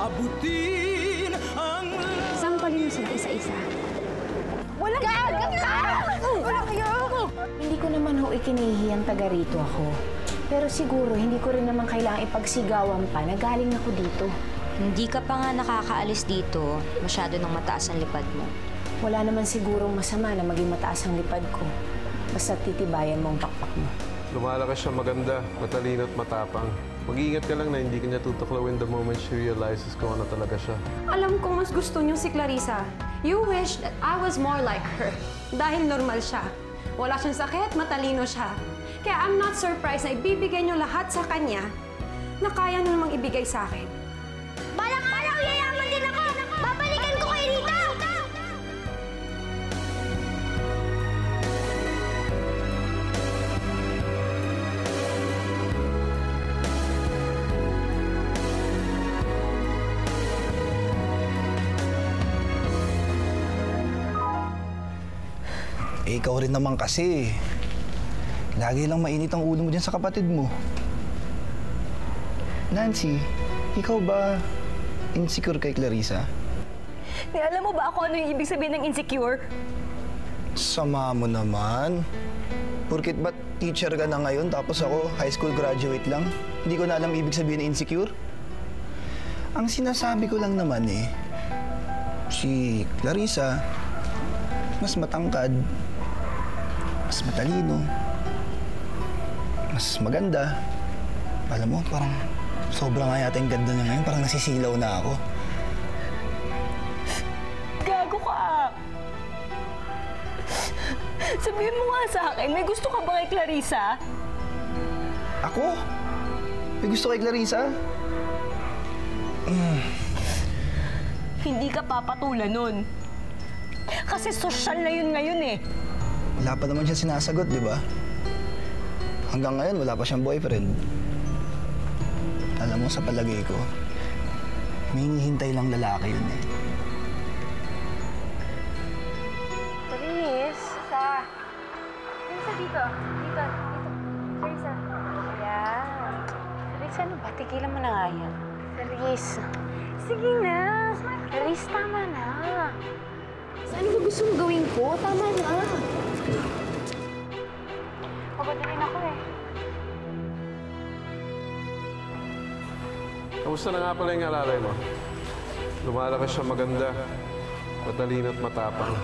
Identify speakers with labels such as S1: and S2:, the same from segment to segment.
S1: abutin ang...
S2: Isang palinis na isa-isa.
S3: Walang Walang ayoko!
S2: Hindi ko naman ho ikinihiyang taga rito ako. Pero siguro, hindi ko rin naman kailangang ipagsigawan pa na galing ako dito.
S4: Hindi ka pa nga nakakaalis dito, masyado nang mataas ang lipad mo.
S2: Wala naman sigurong masama na maging mataas ang lipad ko. Basta titibayan mo ang pakpak mo.
S5: Lumalakas siya maganda, matalino at matapang. Mag-iingat ka lang na hindi ka niya tutuklawin the moment she realizes kung ano talaga siya.
S3: Alam ko mas gusto niyo si Clarissa. You wish that I was more like her. Dahil normal siya. Wala siyang sakit, matalino siya. Kaya I'm not surprised na ibibigay niyo lahat sa kanya na kaya niyo namang ibigay sa akin.
S6: Balang araw, yayaman din ako! Babalikan ko kay Rita!
S7: Eh, ikaw rin naman kasi. Lagi lang mainit ang ulo mo dyan sa kapatid mo. Nancy, ikaw ba insecure kay Clarissa?
S3: Alam mo ba ako ano yung ibig sabihin ng insecure?
S7: Sama mo naman. Porkit ba't teacher ka na ngayon tapos ako high school graduate lang? Hindi ko na alam ibig sabihin ng insecure? Ang sinasabi ko lang naman eh, si Clarissa, mas matangkad, mas matalino, mas maganda. Alam mo, parang sobrang nga yata yung ganda niya ngayon. Parang nasisilaw na ako.
S3: Gago ka! Sabihin mo nga sa akin, may gusto ka ba kay Clarissa?
S7: Ako? May gusto kay Clarissa?
S3: Hindi ka papatulan nun. Kasi sosyal na yun ngayon eh.
S7: Wala pa naman siya sinasagot, di ba? Hanggang ngayon, wala pa siyang boyfriend. Alam mo, sa palagay ko, may hinihintay lang lalaki yun eh.
S2: Therese, Theresa, dito. Dito. Theresa. Ayan. Theresa, ano ba? Tigilan mo na nga yan. Therese. Sige na. Therese, tama na. Ano ba gusto mong gawin ko? Tama na. Pagod na rin ako eh.
S5: Kamusta na nga pala yung alalay mo? Lumalakas siya maganda, matalino at matapang.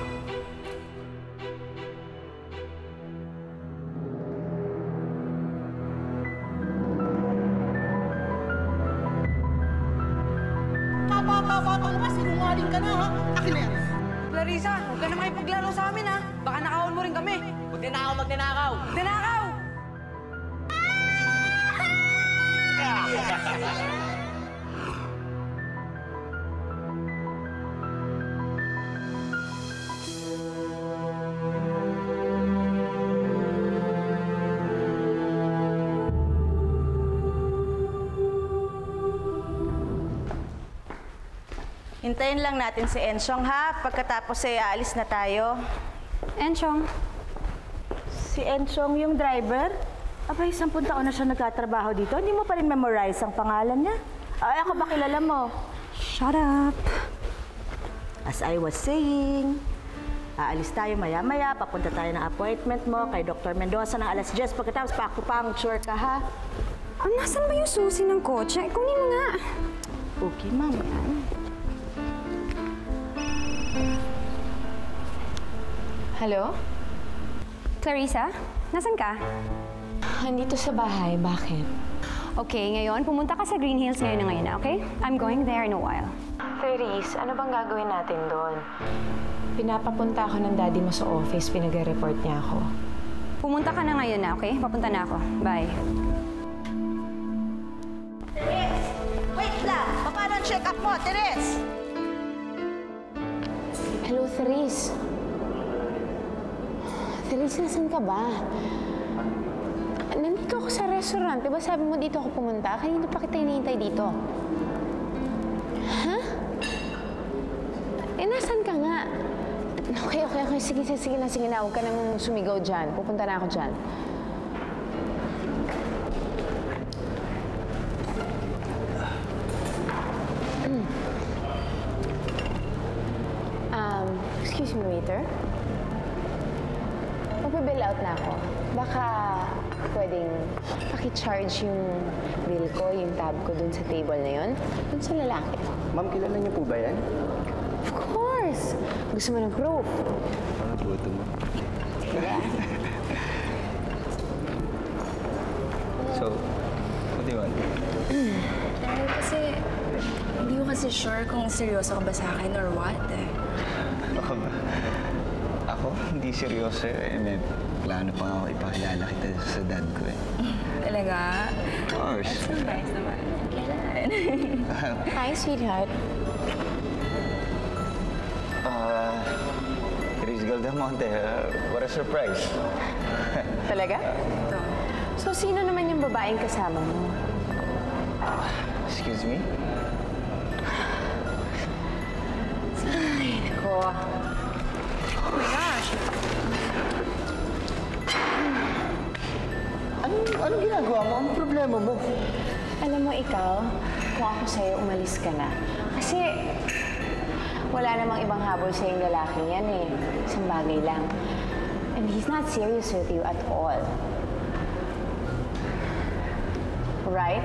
S1: Kapapa naman, sinungaling ka na ha? Akin na yan.
S8: Clarissa, huwag ka na makipaglaro sa amin, ha? Baka nakawan mo rin kami.
S1: Magnanakaw!
S8: Magnanakaw!
S9: Hintayin lang natin si Enchong, ha? Pagkatapos ay aalis na tayo.
S3: Enchong.
S9: Si Enchong yung driver? Abay, 10 taon na siya nagtatrabaho dito. Hindi mo pa rin memorize ang pangalan niya. Ay, ako ba kilala mo?
S3: Shut up.
S9: As I was saying, aalis tayo maya-maya. Papunta tayo ng appointment mo kay Dr. Mendoza ng alas 10. Pagkatapos, pakupuncture ka, ha?
S3: Nasaan ba yung susi ng kotse? Kunin mo nga.
S9: Okay, ma'am.
S2: Hello?
S3: Clarissa, nasan ka?
S2: Nandito sa bahay. Bakit?
S3: Okay, ngayon, pumunta ka sa Green Hills ngayon na ngayon, okay? I'm going there in a while.
S2: Therese, ano bang gagawin natin doon? Pinapapunta ako ng daddy mo sa office. Pinag-report niya ako.
S3: Pumunta ka na ngayon na, okay? Papunta na ako. Bye.
S9: Therese! Wait lang! Paano ang check-up mo, Therese?
S2: Hello, Therese. Therese, nasan ka ba? Nandito ako sa restaurant. Diba sabi mo dito ako pumunta? Kanina pa kita hinihintay dito. Ha? Nasan ka nga? Okay. Sige na. Huwag ka nang sumigaw dyan. Pupunta na ako dyan. Excuse me, waiter. Magbe-bill out na ako. Baka pwedeng paki-charge yung bill ko, yung tab ko dun sa table na yun, dun sa lalaki.
S7: Ma'am, kilala niyo po ba yan?
S2: Of course! Gusto mo ng proof?
S7: Buto mo. So, what do you want?
S10: Kasi, hindi ko kasi sure kung seryoso ka ba sa akin or what eh.
S7: Ako ba? Ako? Hindi seryoso eh. May plano pa ako ipakilala kita sa dad ko eh.
S10: Talaga?
S7: Of course.
S10: Surprise naman. Kailan?
S2: Hi, sweetheart.
S7: Therese Galdamonte, what a surprise.
S2: Talaga? So, sino naman yung babaeng kasama mo?
S7: Excuse me?
S2: Ay, nako.
S10: Oh my gosh!
S7: Anong ginagawa mo? Anong problema mo?
S2: Alam mo, ikaw, kung ako sa'yo, umalis ka na. Kasi, wala namang ibang habol sa yung lalaking yan eh. Isang bagay lang. And he's not serious with you at all. Right?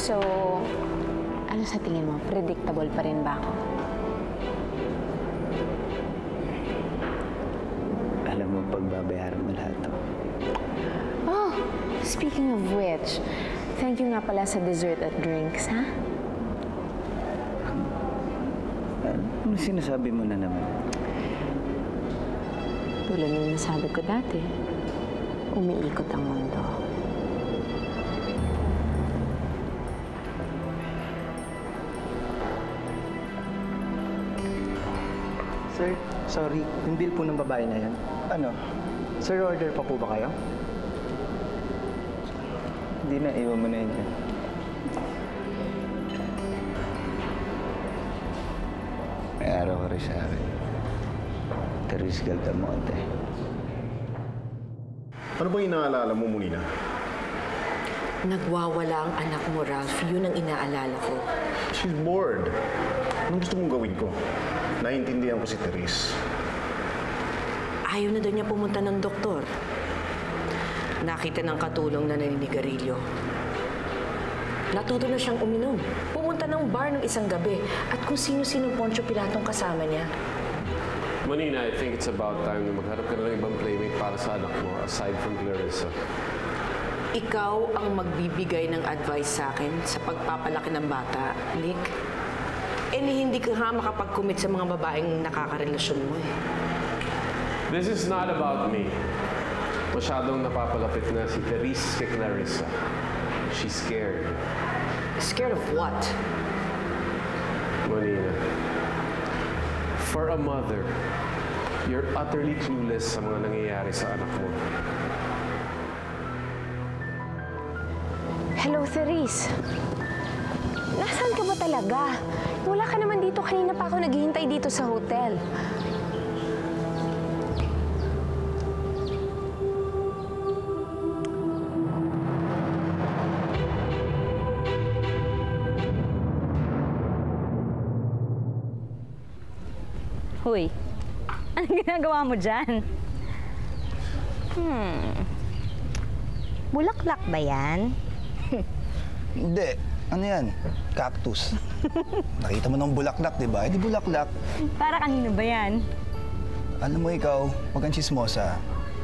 S2: So, ano sa tingin mo? Predictable pa rin ba ako?
S7: Alam mo, pagbabayaran mo lahat to.
S2: Oh, speaking of which, thank you nga pala sa dessert at drinks, ha?
S7: Ano sinasabi mo na naman?
S2: Tulad ng nasabi ko dati, umiikot ang mundo.
S11: Sir, sorry. Yung bill po ng babae na yan.
S7: Ano?
S11: Sir, order pa po ba kayo?
S7: Hindi na, iwan mo na yun. May araw ka rin sa akin. Therese Galdamonte.
S12: Ano ba inaalala mo, Munina?
S8: Nagwawala ang anak mo, Ralph. Yun ang inaalala ko.
S12: She's bored. Anong gusto mong gawin ko? Naiintindihan ko si Therese.
S8: Ayaw na daw niya pumunta ng doktor. Nakita ng katulong na naninigarilyo. Natuto na siyang uminom. Pumunta ng bar ng isang gabi. At kung sino-sino Poncio Pilatong kasama niya.
S5: Manina, I think it's about time na maghanap ka na ng ibang playmate para sa anak mo, aside from Clarissa.
S8: Ikaw ang magbibigay ng advice sa akin sa pagpapalaki ng bata, Nick. Hindi ka nga makapag-commit sa mga babaeng nakakarelasyon mo eh.
S5: This is not about me. Masyadong napapalapit na si Therese kay Clarissa. She's scared.
S8: Scared of what?
S5: Manina, for a mother, you're utterly clueless sa mga nangyayari sa anak mo.
S2: Hello, Therese. Nasaan ka ba talaga? Wala ka naman dito. Kanina pa ako naghihintay dito sa hotel.
S4: Hoy, anong ginagawa mo dyan? Bulaklak ba yan?
S7: Hindi. Ano yan? Cactus. Nakita mo ng bulaklak, di ba? Hindi bulaklak.
S4: Para kanino ba yan?
S7: Alam mo ikaw, wag kang chismosa.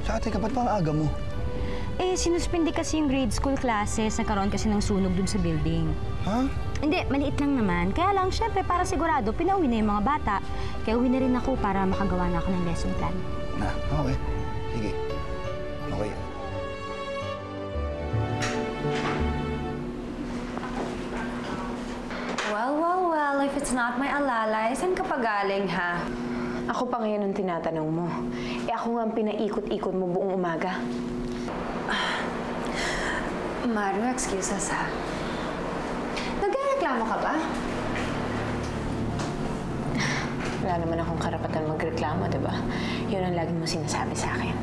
S7: Tsaka teka, ba't pang aga mo?
S4: Sinuspindi kasi yung grade school classes. Nagkaroon kasi ng sunog dun sa building.
S7: Ha?
S4: Hindi, maliit lang naman. Kaya lang, syempre, para sigurado, pinauwi na yung mga bata. Kaya uwi na rin ako para makagawa na ako ng lesson plan.
S7: Okay. Sige. Okay.
S3: Well, if it's not my alalay, saan ka pa galing, ha?
S2: Ako pa ngayon ang tinatanong mo. Ako nga ang pinaikot-ikot mo buong umaga.
S3: Mario, excuse us, ha? Nagreklamo ka ba?
S2: Wala naman akong karapatan magreklamo, di ba? Yun ang lagi mo sinasabi sa akin.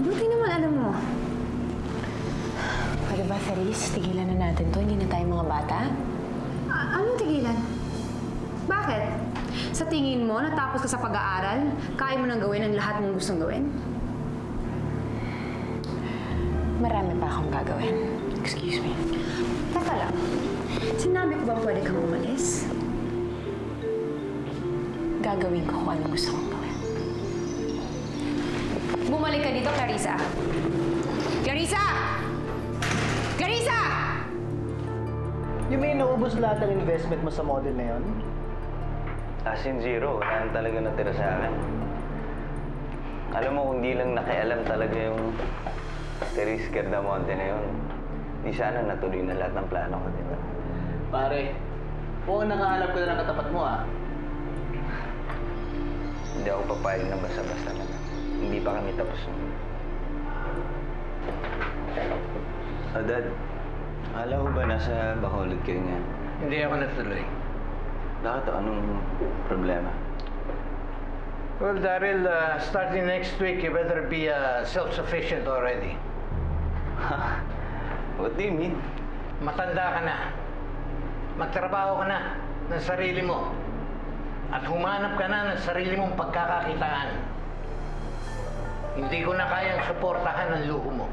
S3: Buti naman alam mo.
S2: O diba, Therese, tigilan na natin to. Hindi na tayo mga bata.
S3: Anong tigilan? Bakit? Sa tingin mo, natapos ka sa pag-aaral, kaya mo nang gawin ang lahat mong gustong gawin?
S2: Marami pa akong gagawin. Excuse me.
S3: Teka lang. Sinabi ko ba pwede kang umalis?
S2: Gagawin ko kung ano gusto kong gawin.
S3: Bumalik ka dito, Clarissa. Clarissa! Clarissa!
S11: You mean naubos lahat ng investment mo sa model na yun?
S13: As in zero, wala na talaga natira sa akin. Alam mo, kung di lang nakialam talaga yung Therese Gardamonte na yun, di sana natuloy na lahat ng plano ko, di ba?
S11: Pare, mukhang nakahanap ko na ng katapat mo, ah.
S13: Hindi ako papayag na basta-basta na. Hindi pa kami tapos nun. Dad, alam ko ba nasa Bacolod kayo ngayon?
S11: Hindi ako natuloy.
S13: Bakit? Anong problema?
S14: Well, Daryl, starting next week, you better be self-sufficient already.
S13: What do you mean?
S14: Matanda ka na. Magtrabaho ka na ng sarili mo. At humanap ka na ng sarili mong pagkakakitaan. Hindi ko na kayang suportahan ang luho mo.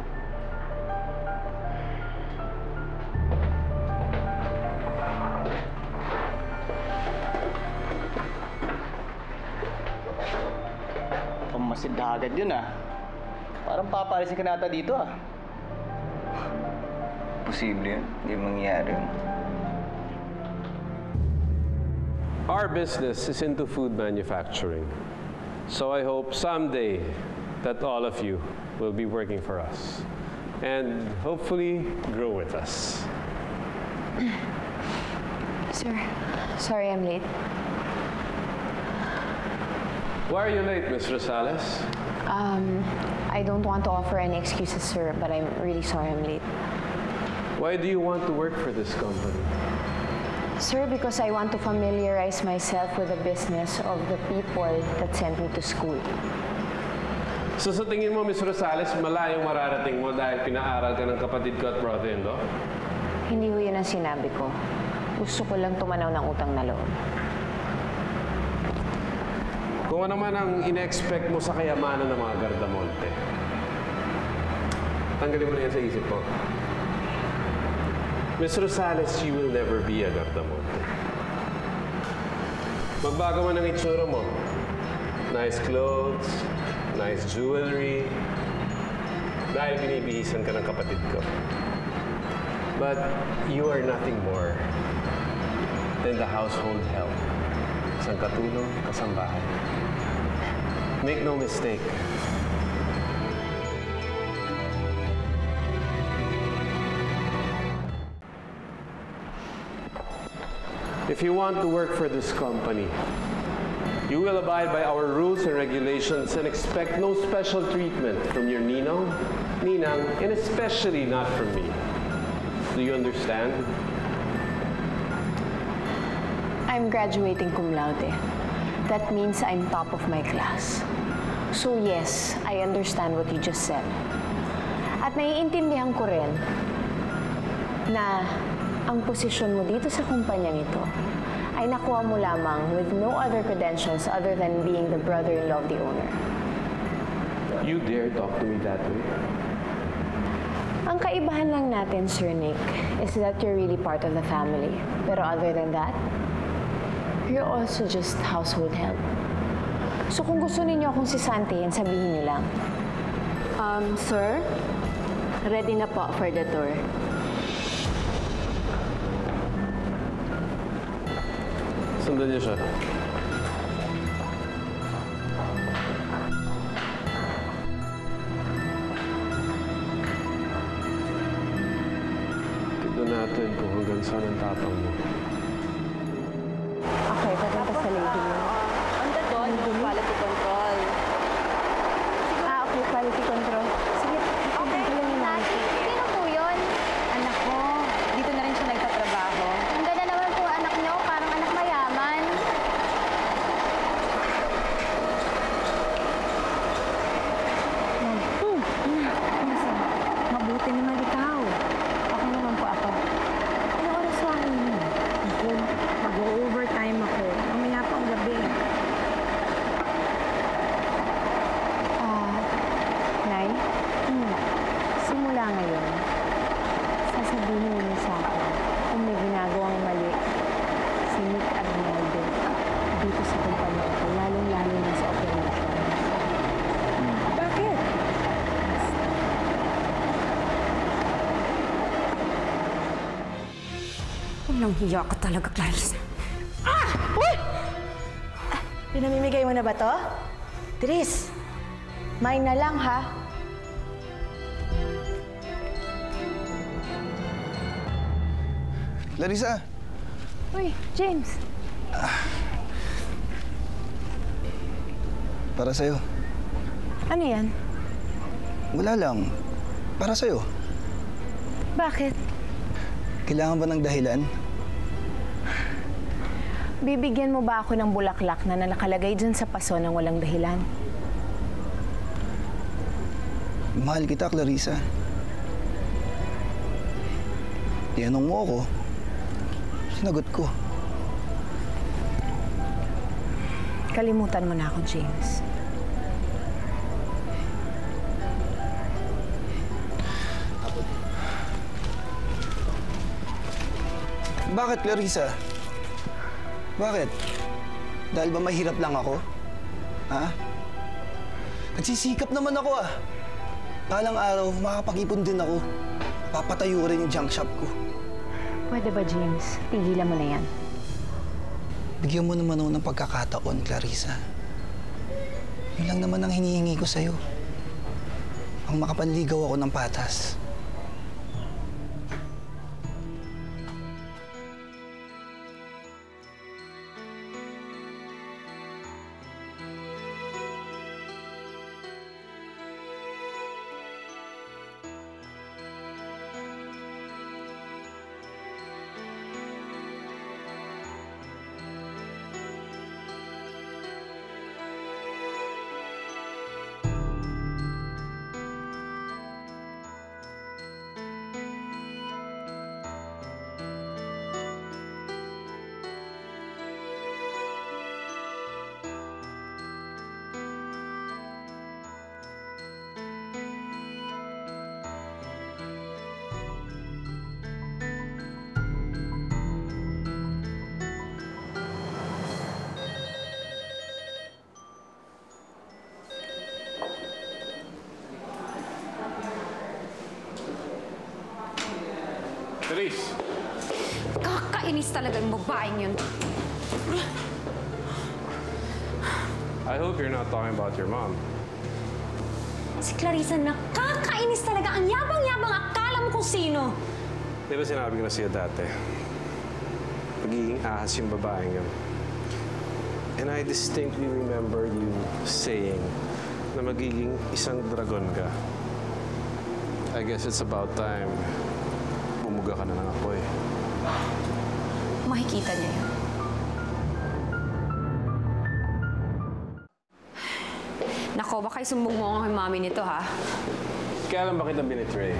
S11: Pamasid agad yun, ah. Parang papalisin ka nata dito, ah.
S13: Posible yun. Hindi mangyayari yun.
S5: Our business is into food manufacturing. So I hope someday that all of you will be working for us and hopefully grow with us.
S2: Sir, sorry I'm late.
S5: Why are you late, Ms. Rosales?
S2: I don't want to offer any excuses, sir, but I'm really sorry I'm late.
S5: Why do you want to work for this company?
S2: Sir, because I want to familiarize myself with the business of the people that sent me to school.
S5: So sa tingin mo, Ms. Rosales, malayong mararating mo dahil pinaaral ka ng kapatid ko at brother-in-law?
S2: Hindi ho yun ang sinabi ko. Gusto ko lang tumanaw ng utang na loob.
S5: Kung ano man ang ina-expect mo sa kayamanan ng mga Gardamonte, tanggalin mo na yan sa isip ko. Ms. Rosales, you will never be a Gardamonte. Magbago man ang itsura mo. Nice clothes, nice jewelry, dahil binibihisan ka ng kapatid ko. But you are nothing more than the household help. Isang katulong, kasambahay. Make no mistake. If you want to work for this company, you will abide by our rules and regulations and expect no special treatment from your ninong, ninang, and especially not from me. Do you understand?
S2: I'm graduating cum laude. That means I'm top of my class. So yes, I understand what you just said. At naiintindihan ko rin na ang posisyon mo dito sa kumpanyang ito ay nakuha mo lamang with no other credentials other than being the brother-in-law of the owner.
S5: You dare talk to me that way?
S2: Ang kaibahan lang natin, Sir Nick, is that you're really part of the family. Pero other than that, you're also just household help. So kung gusto ninyo akong sisantihin, sabihin niyo lang.
S9: Sir, ready na po for the tour.
S5: Sundan niyo siya. Tignan natin kung hanggang saan ang tapang mo.
S2: Okay, papunta sa lady mo.
S9: Anda doon, quality control.
S2: Okay, quality control. Sige,
S6: Okay, sino po yun?
S2: anak ko, dito na rin siya nagtatrabaho.
S6: Ang ganda naman po anak niyo, parang anak mayaman.
S3: Walang hiya ka talaga, Clarissa.
S9: Uy! Pinamimigay mo na ba to? Tris, mine na lang, ha?
S7: Clarissa!
S2: Uy, James.
S7: Para sa'yo.
S2: Ano yan?
S7: Wala lang. Para sa'yo.
S2: Bakit?
S7: Kailangan ba ng dahilan?
S2: Bibigyan mo ba ako ng bulaklak na nakalagay dyan sa paso ng walang dahilan?
S7: Mahal kita, Clarissa. Tinanong mo ako. Sinagot ko.
S2: Kalimutan mo na ako, James.
S7: Bakit, Clarissa? Bakit? Dahil ba mahirap lang ako? Ha? Nagsisikap naman ako ah. Balang araw, makakapag-ipon din ako. Papatayo ko rin yung junk shop ko.
S2: Pwede ba, James? Tigilan mo na yan.
S7: Bigyan mo naman ako ng pagkakataon, Clarissa. Yun lang naman ang hinihingi ko sa'yo. Ang makapanligaw ako ng patas.
S5: Therese!
S3: Kakainis talaga yung babaeng yun.
S5: I hope you're not talking about your mom.
S3: Si Clarissa, nakakainis talaga. Ang yabang-yabang, akala mo kung sino.
S5: Di ba sinabi ko na siya dati? Pagiging ahas yung babaeng yun. And I distinctly remember you saying na magiging isang dragon ka. I guess it's about time bumuga ka na ng apoy.
S3: Makikita niya yun. Nako, baka isumbong mo ako kay mami nito, ha?
S5: Kaya lang ba kita binitray?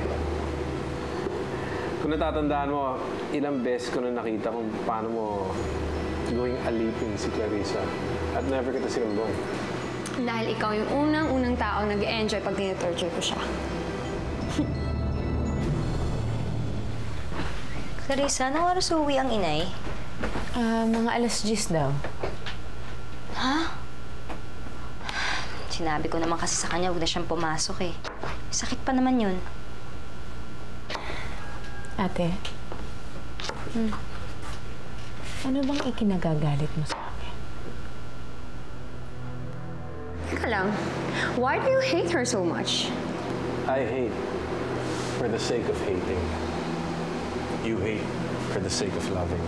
S5: Kung natatandaan mo, ilang beses ko na nakita kung paano mo gawing alipin si Clarissa at never kita sinumbong.
S3: Dahil ikaw yung unang taong nag-enjoy pag tinatorture ko siya.
S4: Clarissa, anong oras uuwi ang inay?
S2: Mga 10:00 daw.
S4: Ha? Sinabi ko naman kasi sa kanya, huwag na siyang pumasok eh. Sakit pa naman yun.
S2: Ate, ano bang ikinagagalit mo sa akin?
S3: Teka lang, why do you hate her so much?
S5: I hate for the sake of hating. You hate for the sake of loving.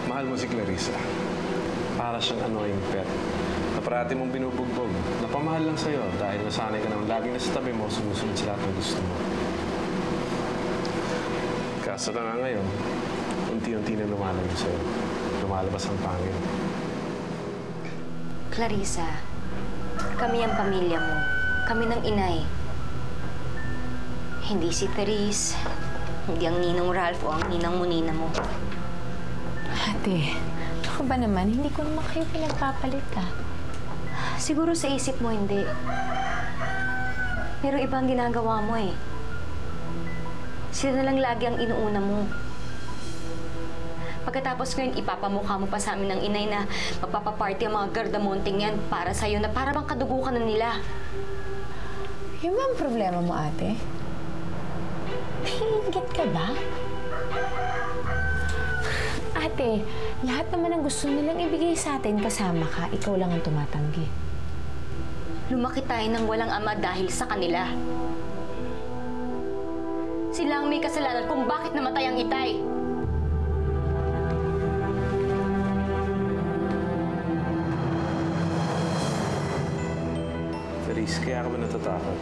S5: Mahal mo si Clarissa. Para siyang annoying pet na parati mong binubugbog. Napamahal lang sa'yo dahil nasanay ka naman laging nasa tabi mo, sumusunod sa lahat ng gusto mo. Kaso na nga ngayon, unti-unti na lumalayo sa'yo. Lumalabas ang pangil.
S4: Clarissa, kami ang pamilya mo. Kami ng inay. Hindi si Therese, hindi ang ninong Ralph o ang ninang Monina mo.
S2: Ate, ako ba naman? Hindi ko naman kayo pinagpapalit, ah.
S4: Siguro sa isip mo hindi. Pero ibang ginagawa mo eh. Sila lang lagi ang inuuna mo. Pagkatapos ngayon, ipapamukha mo pa sa amin ng inay na magpapaparty ang mga gardamonting yan para sa'yo na para bang kadugo ka na nila.
S2: Yung ba ang problema mo, ate? ka ba? Ate, lahat naman ang gusto nilang ibigay sa atin kasama ka. Ikaw lang ang tumatanggi.
S4: Lumaki tayo ng walang ama dahil sa kanila. Sila ang may kasalanan kung bakit namatay ang Itay.
S5: Therese, kaya ka ba natatakot?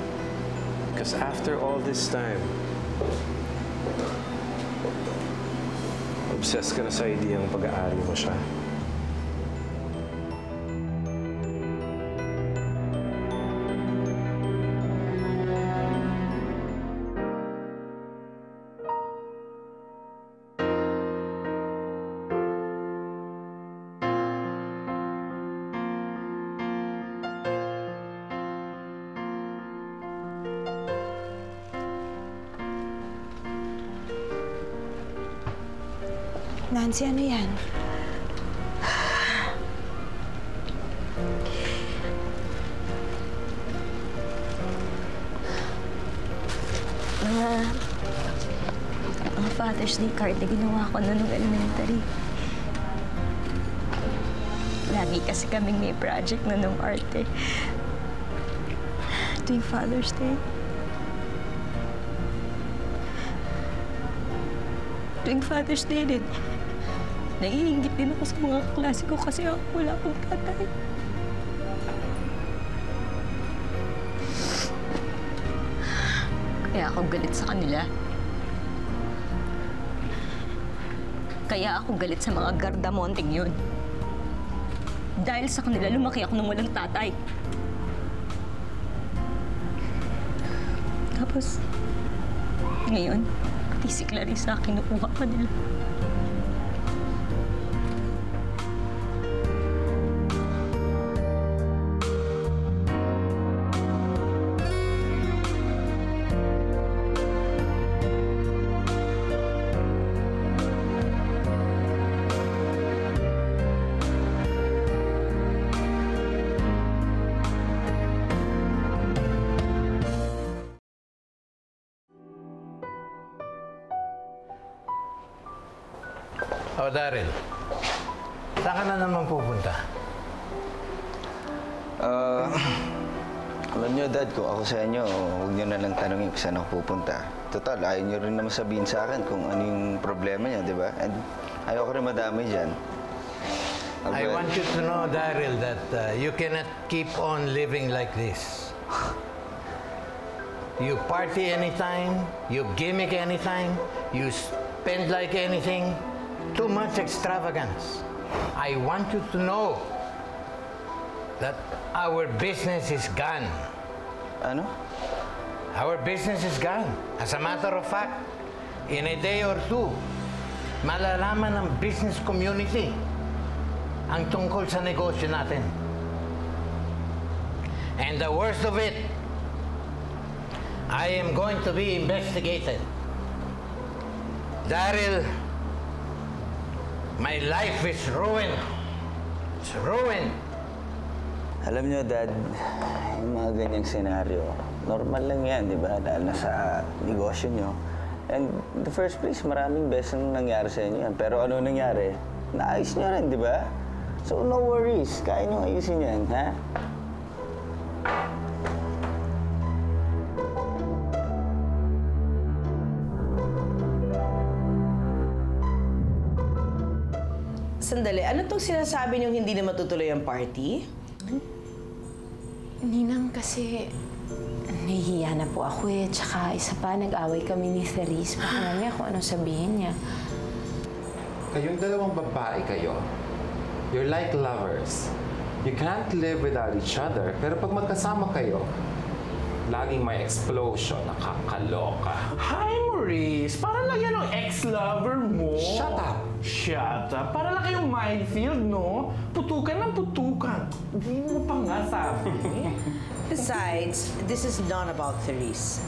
S5: Because after all this time, obsessed ka na sa ideyang pag-aari mo siya.
S3: Nancy, ano yan?
S4: Mga Father's Day card na ginawa ko na nung elementary. Lagi kasi kaming may project na nung arte. Tuwing Father's Day. Tuwing Father's Day din, naiingit din ako sa mga kaklase ko kasi ako wala akong tatay. Kaya ako galit sa kanila. Kaya ako galit sa mga gardamonting yun. Dahil sa kanila, lumaki ako nang walang tatay. Tapos, ngayon, pati si Clarissa, kinukuha pa nila.
S14: Oh, Daryl. Saan ka na naman pupunta?
S7: Alam niyo, Dad, kung ako sa inyo, huwag niyo na lang tanongin kung saan ako pupunta. Total, ayaw niyo rin naman sabihin sa akin kung ano yung problema niya, di ba? And ayaw ko rin madami dyan.
S14: I want you to know, Daryl, that you cannot keep on living like this. You party anytime, you gimmick anytime, you spend like anything. Too much extravagance. I want you to know that our business is gone.
S7: Ano?
S14: Our business is gone. As a matter of fact, in a day or two, malalaman ng business community ang tungkol sa negosyo natin. And the worst of it, I am going to be investigated. Daryl, my life is ruined. It's ruined.
S13: Alam niyo, Dad, yung mga ganyang senaryo, normal lang yan, di ba? Dahil nasa negosyo niyo. And in the first place, maraming beses nang nangyari sa inyo yan. Pero ano nangyari? Naayos niyo rin, di ba? So, no worries. Kaya niyo ayusin yan, ha?
S8: Sandali, ano tong sinasabi niyong hindi na matutuloy ang party?
S2: Ninang, kasi nahihiya na po ako eh. Tsaka isa pa, nag-away kami ni Therese. Baka mamaya kung anong sabihin niya.
S15: Kayong dalawang babae kayo. You're like lovers. You can't live without each other. Pero pag magkasama kayo, laging may explosion, nakakaloka.
S16: Hi, Maurice! Para lang yan ang ex-lover mo.
S15: Shut up!
S16: Shut up! Para lang kayong minefield, no? Putukan ng putukan. Hindi mo pa nga sabi.
S8: Besides, this is not about Therese.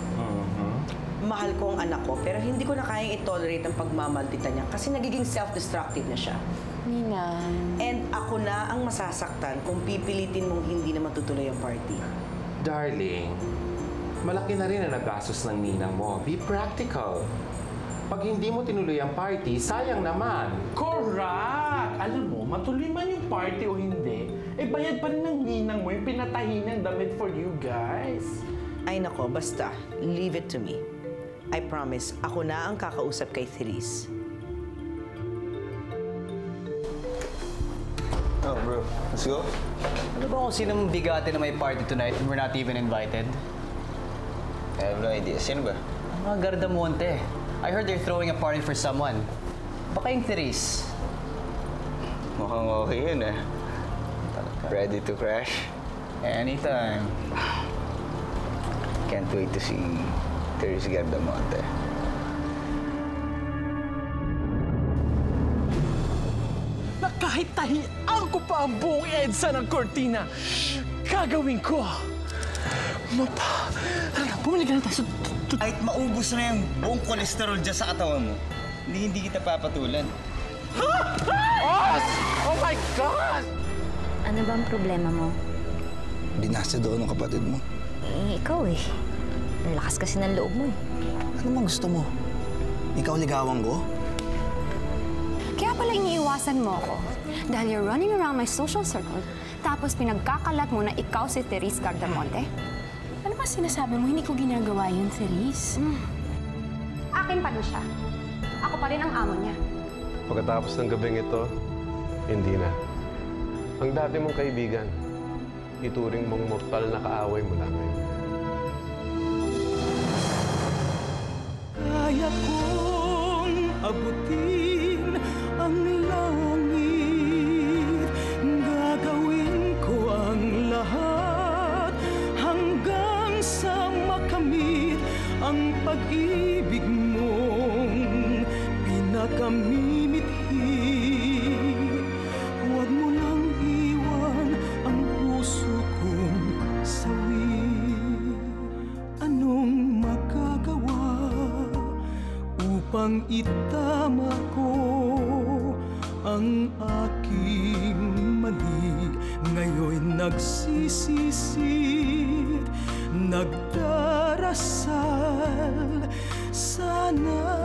S8: Mahal ko ang anak ko, pero hindi ko na kayang i-tolerate ang pagmamaldita niya kasi nagiging self-destructive na siya.
S2: Ninang.
S8: And ako na ang masasaktan kung pipilitin mong hindi na matutuloy ang party.
S15: Darling, malaki na rin ang nagastos ng ninang mo. Be practical. Pag hindi mo tinuloy ang party, sayang naman.
S16: Correct! Alam mo, matuloy man yung party o hindi, bayad pa rin ng ninang mo yung pinatahi ng damit for you guys.
S17: Ay nako, basta, leave it to me. I promise, ako na ang kakausap kay Therese.
S18: Oh, bro. Let's go. Ano ba kung sino mong bigate na may party tonight and we're not even invited? I have no idea. Sino ba? Mga Gardamonte. I heard they're throwing a party for someone. Baka yung Therese. Mukhang okay yun, eh. Ready to crash? Anytime. Can't wait to see Therese Gardamonte.
S16: Na kahit tahian ko pa ang buong EDSA ng Cortina, gagawin ko. Bumili ka na tayo.
S18: Kahit maubos na yung buong kolesterol dyan sa katawan mo, hindi kita papatulan.
S16: Oh my God!
S2: Ano ba ang problema mo?
S7: Binasa doon ng kapatid mo.
S2: Ikaw eh. Lakas kasi ng loob mo eh.
S7: Ano mang gusto mo? Ikaw ligawan ko?
S3: Kaya pala iniiwasan mo ako. Dahil you're running around my social circle, tapos pinagkakalat mo na ikaw si Therese Gardamonte.
S10: Ano ba sinasabi mo? Hindi ko ginagawa yun, Therese.
S3: Akin pa rin siya. Ako pa rin ang amo niya.
S5: Pagkatapos ng gabing ito, hindi na. Ang dati mong kaibigan, ituring mong mortal na kaaway mo lang ngayon.
S19: Kaya kong abutin ang langit, gagawin ko ang lahat hanggang sa makamit ang pag-ibig mong pinakamimithi. Huwag mo lang iwan ang puso kong sawi. Anong magagawa upang itama ko ang aking mali? Ngayon'y nagsisisid, nagdarasal, sana